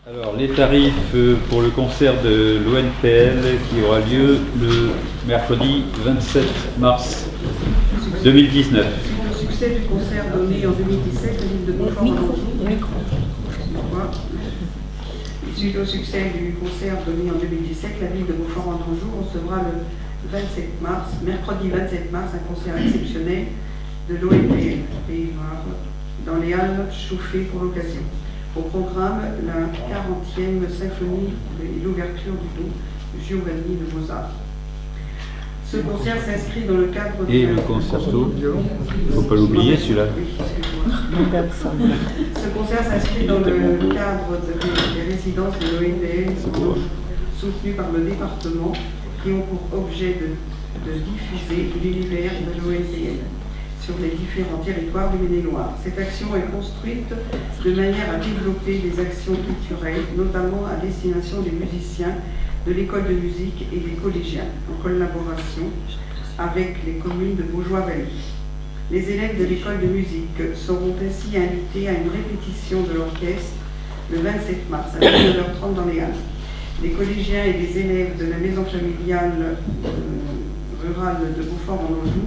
Alors, les tarifs pour le concert de l'ONPL qui aura lieu le mercredi 27 mars 2019. Le succès du concert donné en 2017 à l'île de Beaufort-en-Anjou. Suite au succès du concert donné en 2017, la ville de Beaufort-en-Anjou recevra le 27 mars, mercredi 27 mars, un concert exceptionnel de l'ONPL dans les halles chauffées pour l'occasion. Au programme, la 40e symphonie et l'ouverture du don de Giovanni de Mozart. Ce concert s'inscrit dans le cadre de... Et le concerto, il ne faut pas l'oublier celui-là. Ce concert s'inscrit dans le cadre des résidences de l'ONPL soutenues par le département qui ont pour objet de diffuser l'univers de l'ONPL sur les différents territoires du Maine-et-Loire. Cette action est construite de manière à développer des actions culturelles, notamment à destination des musiciens de l'école de musique et des collégiens, en collaboration avec les communes de Baugeois-Vallée. Les élèves de l'école de musique seront ainsi invités à une répétition de l'orchestre le 27 mars à 19h30 dans les Halles. Les collégiens et les élèves de la maison familiale rurale de Beaufort-en-Anjou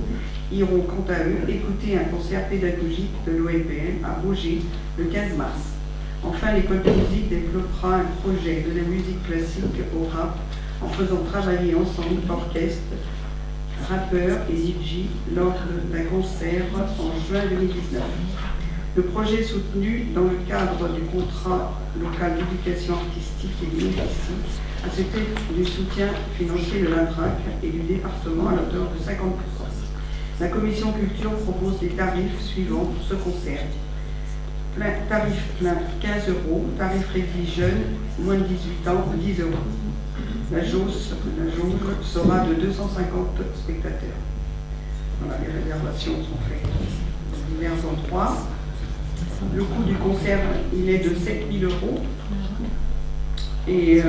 iront quant à eux écouter un concert pédagogique de l'ONPL à Baugé le 15 mars. Enfin, l'école de musique développera un projet de la musique classique au rap en faisant travailler ensemble orchestre, rappeurs et DJ lors d'un concert en juin 2019. Le projet soutenu dans le cadre du contrat local d'éducation artistique et bénéficie à ce titre du soutien financier de l'Intrac et du département à hauteur de 50%. La commission culture propose des tarifs suivants pour ce concert. Tarif plein 15 €, tarif réduit jeune, moins de 18 ans, 10 €. La jauge sera de 250 spectateurs. Voilà, les réservations sont faites. Divers endroits. Le coût du concert, il est de 7 000 €. Et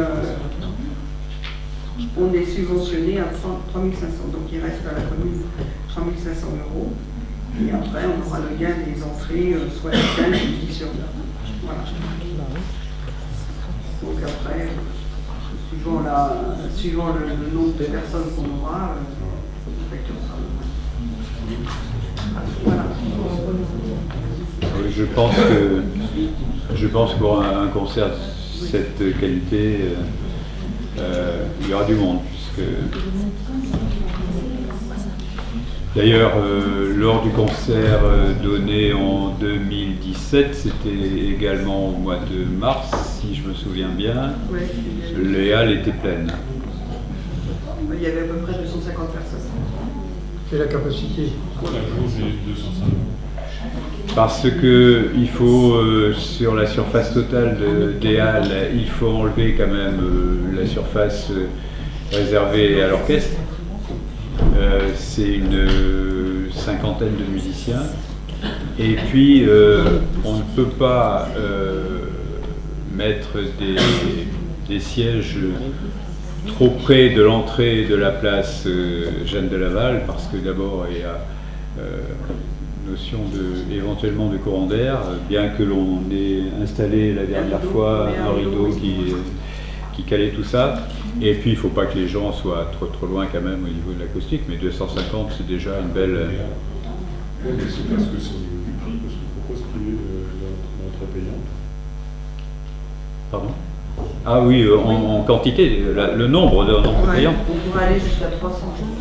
on est subventionné à 3 500. Donc il reste à la commune 3 500 €. Et après, on aura le gain des entrées, soit 15 ou 10 €. Voilà. Donc après, suivant le nombre de personnes qu'on aura, la facture sera voilà. Je pense que pour un concert de cette qualité, il y aura du monde. D'ailleurs, lors du concert donné en 2017, c'était également au mois de mars, si je me souviens bien, ouais, les halles étaient pleines. Il y avait à peu près 250 personnes. C'est la capacité. La jauge est 250. Parce que il faut, sur la surface totale des halles, il faut enlever quand même la surface réservée à l'orchestre. C'est une cinquantaine de musiciens. Et puis, on ne peut pas mettre des sièges trop près de l'entrée de la place Jeanne de Laval, parce que d'abord, il y a notion éventuellement de courant d'air, bien que l'on ait installé la dernière fois un rideau qui calait tout ça. Et puis il ne faut pas que les gens soient trop loin quand même au niveau de l'acoustique, mais 250 c'est déjà une belle... Oui, mais c'est parce que c'est du prix, parce qu'on propose privé d'entrée payante. Pardon? Ah oui, en quantité, le nombre d'entrées payantes. On pourrait aller jusqu'à 300 jours.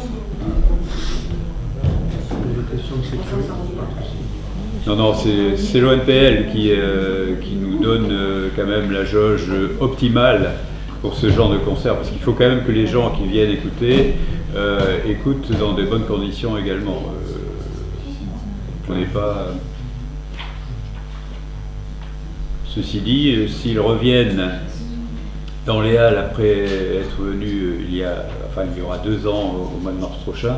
Non, c'est l'ONPL qui nous donne quand même la jauge optimale pour ce genre de concert, parce qu'il faut quand même que les gens qui viennent écouter écoutent dans de bonnes conditions également. On n'est pas... Ceci dit, s'ils reviennent dans les halles après être venus il y aura 2 ans au mois de mars prochain,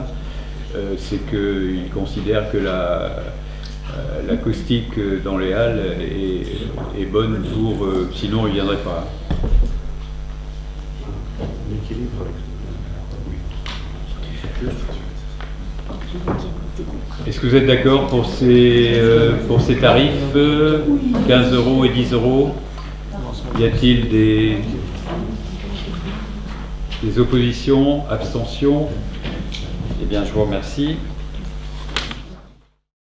c'est qu'ils considèrent que l'acoustique dans les halles est bonne pour... sinon ils ne viendraient pas. Est-ce que vous êtes d'accord pour ces tarifs 15 € et 10 €? Y a-t-il des oppositions, abstentions? Eh bien, je vous remercie.